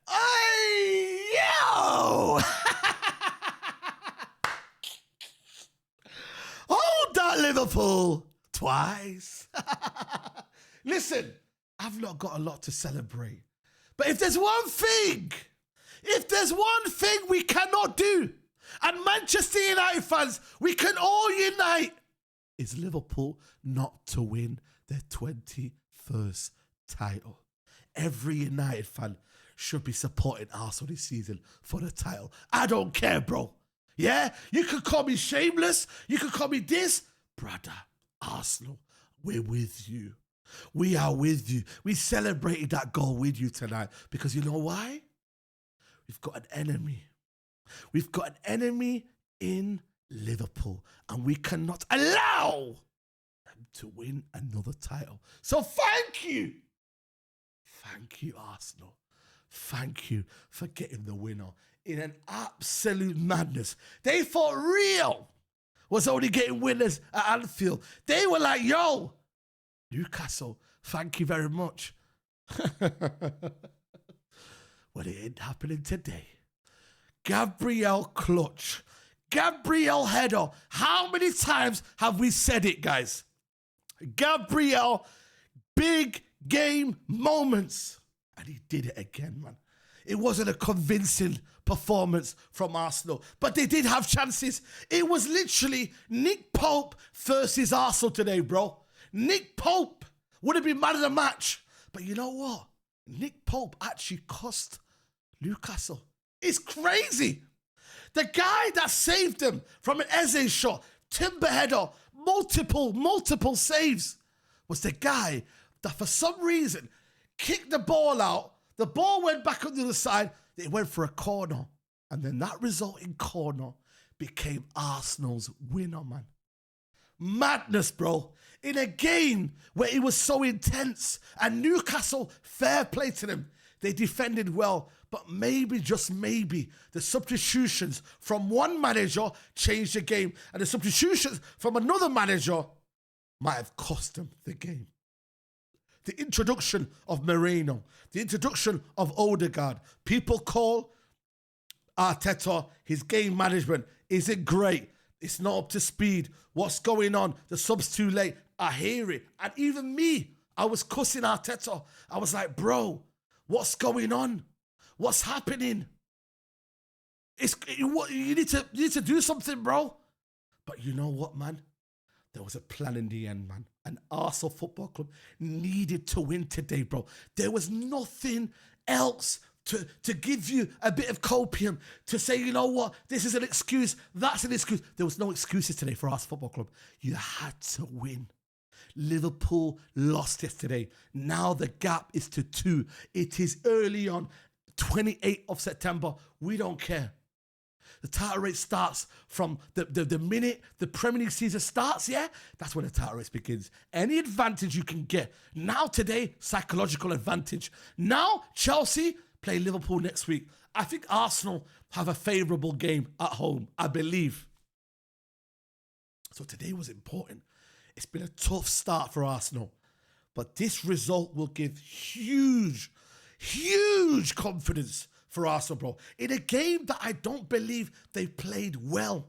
Hey, yo! Hold that, Liverpool! Twice. Listen, I've not got a lot to celebrate. But if there's one thing we cannot do, and Manchester United fans, we can all unite, is Liverpool not to win their 21st title. Every United fan should be supporting Arsenal this season for the title. I don't care, bro. Yeah? You can call me shameless. You can call me this. Brother, Arsenal, we're with you. We are with you. We celebrated that goal with you tonight because you know why? We've got an enemy. We've got an enemy in Liverpool, and we cannot allow them to win another title. So thank you. Thank you, Arsenal. Thank you for getting the winner in an absolute madness. They thought Real was only getting winners at Anfield. They were like, yo, Newcastle, thank you very much. Well, it ain't happening today. Gabriel clutch. Gabriel header. How many times have we said it, guys? Gabriel, big game moments. And he did it again, man. It wasn't a convincing performance from Arsenal, but they did have chances. It was literally Nick Pope versus Arsenal today, bro. Nick Pope would have been man of the match. But you know what? Nick Pope actually cost Newcastle. It's crazy. The guy that saved them from an Eze shot, timber header, multiple saves, was the guy that for some reason kicked the ball out. The ball went back on the other side. It went for a corner. And then that resulting corner became Arsenal's winner, man. Madness, bro. In a game where it was so intense. And Newcastle, fair play to them. They defended well. But maybe, just maybe, the substitutions from one manager changed the game. And the substitutions from another manager might have cost them the game. The introduction of Moreno, the introduction of Odegaard. People call Arteta, his game management isn't great. It's not up to speed. What's going on? The sub's too late. I hear it. And even me, I was cussing Arteta. I was like, bro, what's going on? What's happening? You need to do something, bro. But you know what, man? There was a plan in the end, man. And Arsenal Football Club needed to win today, bro. There was nothing else to give you a bit of copium, to say, you know what, this is an excuse, that's an excuse. There was no excuses today for Arsenal Football Club. You had to win. Liverpool lost yesterday. Now the gap is to 2. It is early on, 28th of September. We don't care. The title race starts from the minute the Premier League season starts, yeah? That's when the title race begins. Any advantage you can get. Now today, psychological advantage. Now, Chelsea play Liverpool next week. I think Arsenal have a favourable game at home, I believe. So today was important. It's been a tough start for Arsenal. But this result will give huge confidence for Arsenal, bro. In a game that I don't believe they played well.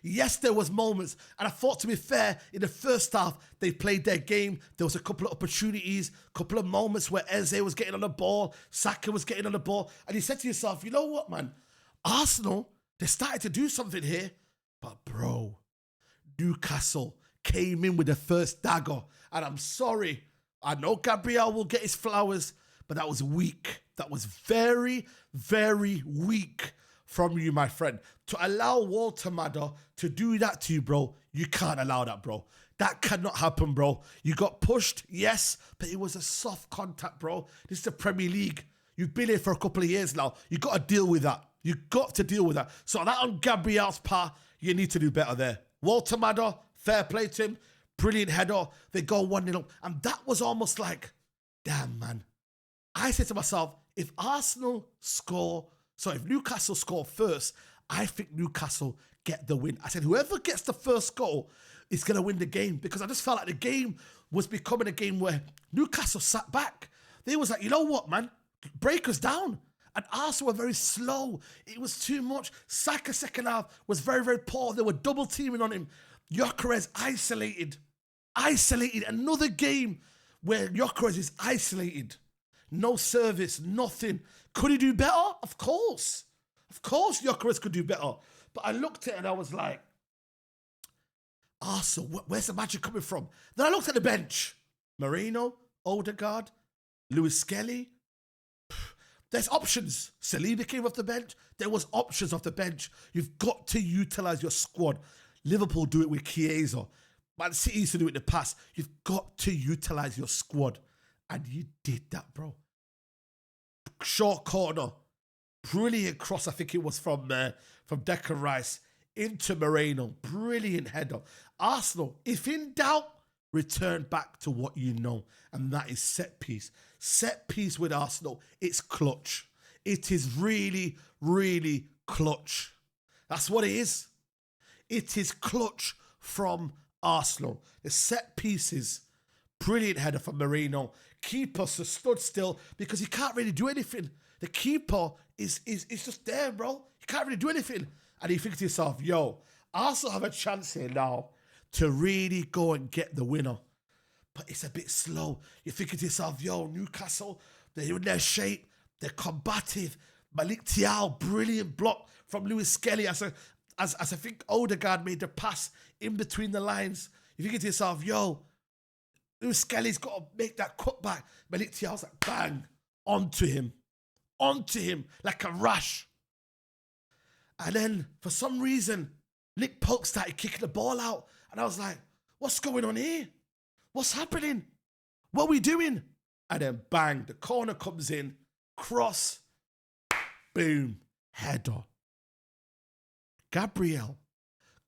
Yes, there was moments, and I thought, to be fair, in the first half, they played their game. There was a couple of opportunities, a couple of moments where Eze was getting on the ball, Saka was getting on the ball, and you said to yourself, you know what, man? Arsenal, they started to do something here. But, bro, Newcastle came in with the first dagger, and I'm sorry. I know Gabriel will get his flowers, but that was weak. That was very, very weak from you, my friend. To allow Walter Madder to do that to you, bro, you can't allow that, bro. That cannot happen, bro. You got pushed, yes, but it was a soft contact, bro. This is the Premier League. You've been here for a couple of years now. You got to deal with that. You got to deal with that. So that on Gabriel's part, you need to do better there. Walter Madder, fair play to him. Brilliant header. They go 1-0. And that was almost like, damn, man. I said to myself, if Newcastle score first, I think Newcastle get the win. I said, whoever gets the first goal is going to win the game, because I just felt like the game was becoming a game where Newcastle sat back. They was like, you know what, man? break us down. And Arsenal were very slow. It was too much. Saka second half was very, very poor. They were double teaming on him. Gyökeres isolated. Isolated. Another game where Gyökeres is isolated. No service, nothing. Could he do better? Of course. Of course Gyökeres could do better. But I looked at it and I was like, Arsenal, where's the magic coming from? Then I looked at the bench. Moreno, Odegaard, Lewis Skelly. There's options. Saliba came off the bench. There was options off the bench. You've got to utilise your squad. Liverpool do it with Chiesa. Man City used to do it in the past. You've got to utilise your squad. And you did that, bro. Short corner. Brilliant cross, I think it was from Declan Rice into Moreno. Brilliant header. Arsenal, if in doubt, return back to what you know. And that is set piece. Set piece with Arsenal. It's clutch. It is really, really clutch. That's what it is. It is clutch from Arsenal. The set pieces. Brilliant header from Moreno. Keeper stood still because he can't really do anything. The keeper is just there, bro. You can't really do anything. And you think to yourself, yo, Arsenal have a chance here now to really go and get the winner. But it's a bit slow. You're thinking to yourself, yo, Newcastle, they're in their shape. They're combative. Malik Thiaw, brilliant block from Lewis Skelly. As I think Odegaard made the pass in between the lines. You're thinking to yourself, yo, Lewis Skelly's got to make that cutback. Malik Thiaw's like, bang, onto him, like a rush. And then, for some reason, Nick Pope started kicking the ball out. And I was like, what's going on here? What's happening? What are we doing? And then, bang, the corner comes in, cross, boom, header. Gabriel,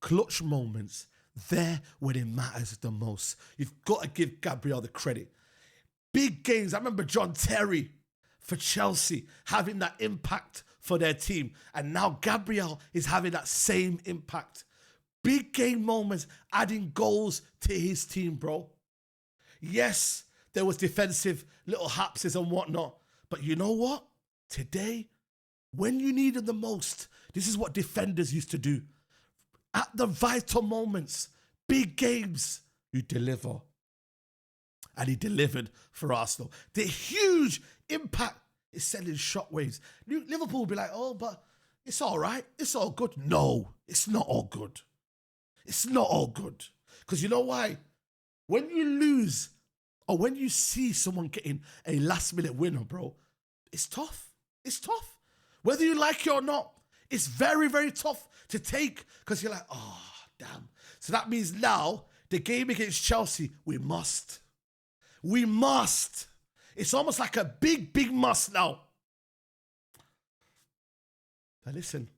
clutch moments, there when it matters the most. You've got to give Gabriel the credit. Big games. I remember John Terry for Chelsea having that impact for their team. And now Gabriel is having that same impact. Big game moments, adding goals to his team, bro. Yes, there was defensive little hapses and whatnot. But you know what? Today, when you need them the most, this is what defenders used to do. At the vital moments, big games, you deliver. And he delivered for Arsenal. The huge impact is sending shockwaves. Liverpool will be like, oh, but it's all right. It's all good. No, it's not all good. It's not all good. Because you know why? When you lose or when you see someone getting a last-minute winner, bro, it's tough. It's tough. Whether you like it or not, it's very, very tough to take because you're like, oh, damn. So that means now the game against Chelsea, we must. We must. It's almost like a big, big must now. But listen,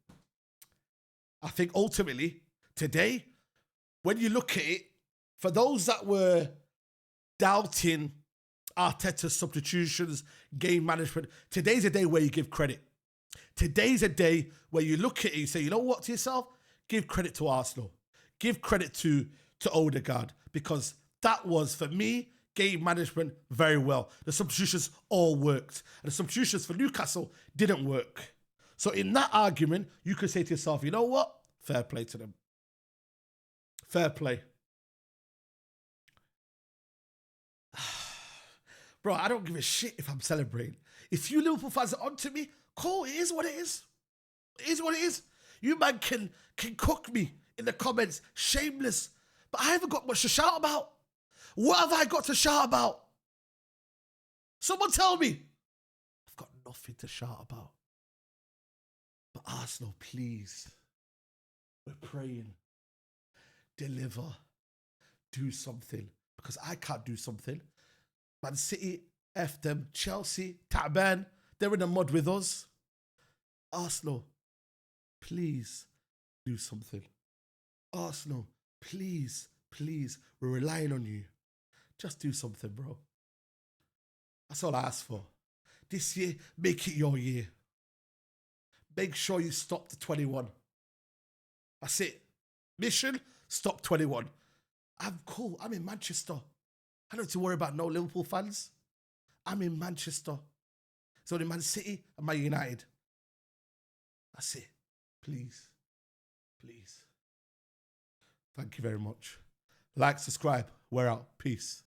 I think ultimately today, when you look at it, for those that were doubting Arteta's substitutions, game management, today's a day where you give credit. Today's a day where you look at it, you say, you know what, to yourself? Give credit to Arsenal. Give credit to Odegaard because that was, for me, game management very well. The substitutions all worked. And the substitutions for Newcastle didn't work. So in that argument, you could say to yourself, you know what? Fair play to them. Fair play. Bro, I don't give a shit if I'm celebrating. If you Liverpool fans are onto me, cool, it is what it is. It is what it is. You man can cook me in the comments, shameless. But I haven't got much to shout about. What have I got to shout about? Someone tell me. I've got nothing to shout about. But Arsenal, please. We're praying. Deliver. Do something. Because I can't do something. Man City, F them. Chelsea, Taban, they're in the mud with us. Arsenal, please do something. Arsenal, please, we're relying on you. Just do something, bro. That's all I ask for. This year, make it your year. Make sure you stop the 21. That's it. Mission, stop 21. I'm cool. I'm in Manchester. I don't have to worry about no Liverpool fans. I'm in Manchester. It's only Man City and Man United. That's it. Please. Please. Thank you very much. Like, subscribe. We're out. Peace.